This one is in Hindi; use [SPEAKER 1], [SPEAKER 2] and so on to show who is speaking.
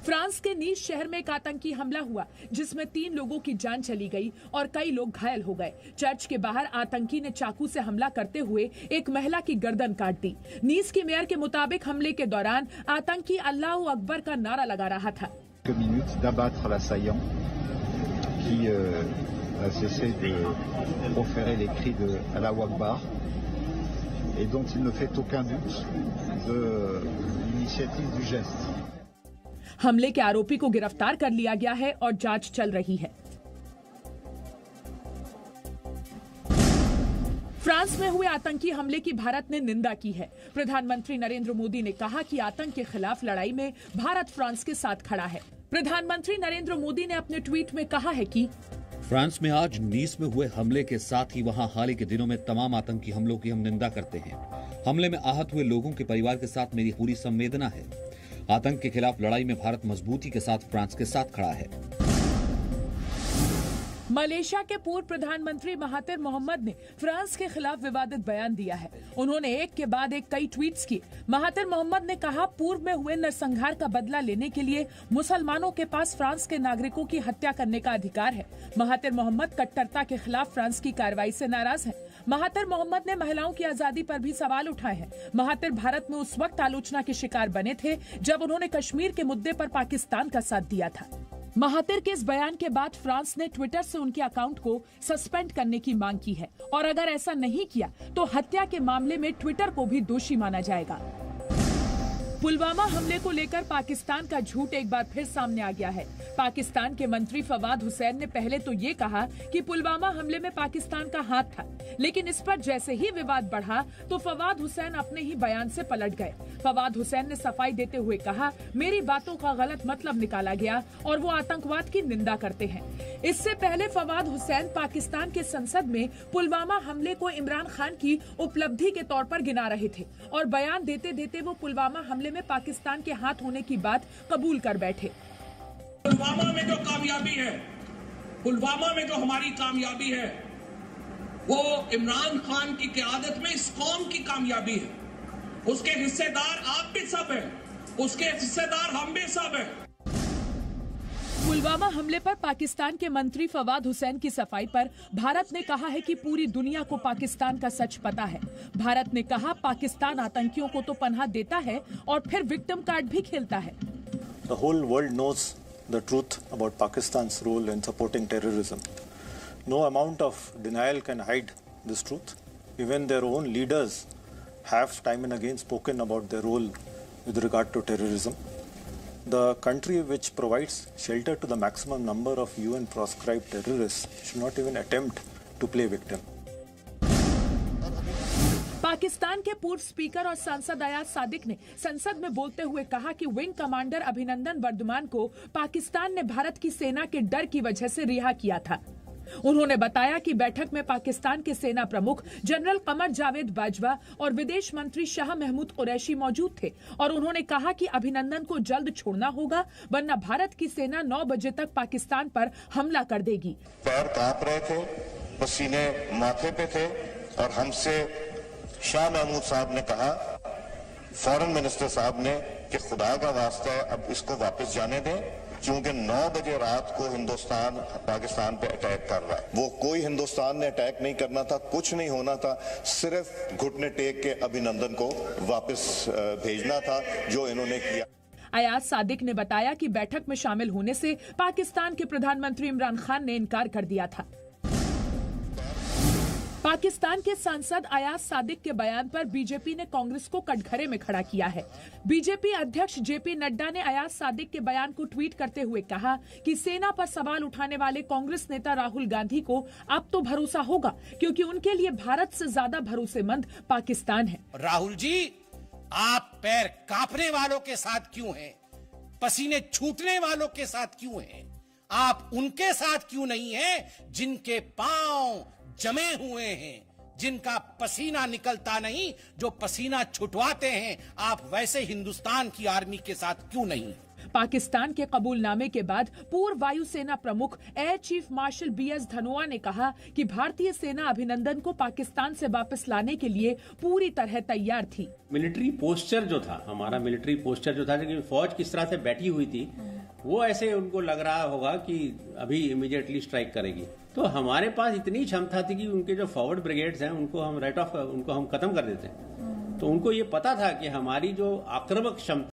[SPEAKER 1] फ्रांस के नीस शहर में एक आतंकी हमला हुआ जिसमें 3 लोगों की जान चली गई और कई लोग घायल हो गए। चर्च के बाहर आतंकी ने चाकू से हमला करते हुए एक महिला की गर्दन काट दी। नीस की मेयर के मुताबिक हमले के दौरान आतंकी अल्लाह अकबर का नारा लगा रहा था।
[SPEAKER 2] cessé de proférer les cris de Allahu Akbar et dont il ne fait aucun doute de l'initiative du geste.
[SPEAKER 1] हमले के आरोपी को गिरफ्तार कर लिया गया है और जांच चल रही है। फ्रांस में हुए आतंकी हमले की भारत ने निंदा की है। प्रधानमंत्री नरेंद्र मोदी ने कहा कि आतंक के खिलाफ लड़ाई में भारत फ्रांस के साथ खड़ा है। प्रधानमंत्री नरेंद्र मोदी ने अपने ट्वीट में कहा है कि
[SPEAKER 3] फ्रांस में आज नीस में हुए हमले के साथ ही वहां हाल ही के दिनों में तमाम आतंकी हमलों की हम निंदा करते हैं। हमले में आहत हुए लोगों के परिवार के साथ मेरी पूरी संवेदना है। आतंक के खिलाफ लड़ाई में भारत मजबूती के साथ फ्रांस के साथ खड़ा है।
[SPEAKER 1] मलेशिया के पूर्व प्रधानमंत्री महातिर मोहम्मद ने फ्रांस के खिलाफ विवादित बयान दिया है। उन्होंने एक के बाद एक कई ट्वीट्स किए। महातिर मोहम्मद ने कहा, पूर्व में हुए नरसंहार का बदला लेने के लिए मुसलमानों के पास फ्रांस के नागरिकों की हत्या करने का अधिकार है। महातिर मोहम्मद कट्टरता के खिलाफ फ्रांस की कार्रवाई से नाराज हैं। महातिर मोहम्मद ने महिलाओं की आजादी पर भी सवाल उठाए हैं। महातिर भारत में उस वक्त आलोचना के शिकार बने थे जब उन्होंने कश्मीर के मुद्दे पर पाकिस्तान का साथ दिया था। महातिर के इस बयान के बाद फ्रांस ने ट्विटर से उनके अकाउंट को सस्पेंड करने की मांग की है और अगर ऐसा नहीं किया तो हत्या के मामले में ट्विटर को भी दोषी माना जाएगा। पुलवामा हमले को लेकर पाकिस्तान का झूठ एक बार फिर सामने आ गया है। पाकिस्तान के मंत्री फवाद हुसैन ने पहले तो ये कहा कि पुलवामा हमले में पाकिस्तान का हाथ था, लेकिन इस पर जैसे ही विवाद बढ़ा तो फवाद हुसैन अपने ही बयान से पलट गए। फवाद हुसैन ने सफाई देते हुए कहा, मेरी बातों का गलत मतलब निकाला गया और वो आतंकवाद की निंदा करते हैं। इससे पहले फवाद हुसैन पाकिस्तान के संसद में पुलवामा हमले को इमरान खान की उपलब्धि के तौर पर गिना रहे थे और बयान देते देते वो पुलवामा हमले में पाकिस्तान के हाथ होने की बात कबूल कर बैठे।
[SPEAKER 4] पुलवामा में जो कामयाबी है, पुलवामा में जो हमारी कामयाबी है, वो इमरान खान की क़यादत में इस कौम की कामयाबी है। उसके हिस्सेदार आप भी सब हैं, उसके हिस्सेदार हम भी सब हैं।
[SPEAKER 1] पुलवामा हमले पर पाकिस्तान के मंत्री फवाद हुसैन की सफाई पर भारत ने कहा है कि पूरी दुनिया को पाकिस्तान का सच पता है। भारत ने कहा, पाकिस्तान आतंकियों को तो पनाह देता है और फिर विक्टिम कार्ड भी खेलता है।
[SPEAKER 5] The whole world knows the truth about Pakistan's role in supporting terrorism. No amount of denial can hide this truth. Even their own leaders have time and again spoken about their role with regard to terrorism. The country which provides shelter to the maximum number of UN proscribed terrorists should not even attempt to play victim.
[SPEAKER 1] Pakistan के पूर्व स्पीकर और सांसद अयाज सादिक ने संसद में बोलते हुए कहा कि विंग कमांडर अभिनंदन वर्धमान को पाकिस्तान ने भारत की सेना के डर की वजह से रिहा किया था। उन्होंने बताया कि बैठक में पाकिस्तान के सेना प्रमुख जनरल कमर जावेद बाजवा और विदेश मंत्री शाह महमूद कुरैशी मौजूद थे और उन्होंने कहा कि अभिनंदन को जल्द छोड़ना होगा, वरना भारत की सेना 9 बजे तक पाकिस्तान पर हमला कर देगी।
[SPEAKER 6] पैर कांप रहे थे, पसीने माथे पे थे और हमसे शाह महमूद साहब ने कहा, फॉरेन मिनिस्टर साहब ने, कि खुदा का वास्ता है अब इसको वापस जाने दें, क्योंकि 9 बजे रात को हिंदुस्तान पाकिस्तान पे अटैक कर रहा है। वो कोई हिंदुस्तान ने अटैक नहीं करना था, कुछ नहीं होना था, सिर्फ घुटने टेक के अभिनंदन को वापस भेजना था, जो इन्होंने किया।
[SPEAKER 1] अयाज सादिक ने बताया कि बैठक में शामिल होने से पाकिस्तान के प्रधानमंत्री इमरान खान ने इनकार कर दिया था। पाकिस्तान के सांसद अयाज सादिक के बयान पर बीजेपी ने कांग्रेस को कटघरे में खड़ा किया है। बीजेपी अध्यक्ष जेपी नड्डा ने अयाज सादिक के बयान को ट्वीट करते हुए कहा कि सेना पर सवाल उठाने वाले कांग्रेस नेता राहुल गांधी को अब तो भरोसा होगा, क्योंकि उनके लिए भारत से ज्यादा भरोसेमंद पाकिस्तान है।
[SPEAKER 7] राहुल जी, आप पैर कांपने वालों के साथ क्यों हैं? पसीने छूटने वालों के साथ क्यों हैं? आप उनके साथ क्यों नहीं हैं जिनके पांव जमे हुए हैं, जिनका पसीना निकलता नहीं, जो पसीना छुटवाते हैं? आप वैसे हिंदुस्तान की आर्मी के साथ क्यों नहीं?
[SPEAKER 1] पाकिस्तान के कबूलनामे के बाद पूर्व वायुसेना प्रमुख air chief marshal BS Dhanoa ने कहा कि भारतीय सेना अभिनंदन को पाकिस्तान से वापस लाने के लिए पूरी तरह तैयार थी।
[SPEAKER 8] मिलिट्री पोस्चर जो था, हमारा मिलिट्री पोस्चर जो था, लेकिन फौज किस तरह से बैठी हुई थी, वो ऐसे उनको लग रहा होगा कि अभी इमीडिएटली स्ट्राइक करेगी। तो हमारे पास इतनी क्षमता थी कि उनके जो फॉरवर्ड ब्रिगेड्स हैं उनको हम उनको हम खत्म कर देते हैं। तो उनको ये पता था कि हमारी जो आक्रामक क्षमता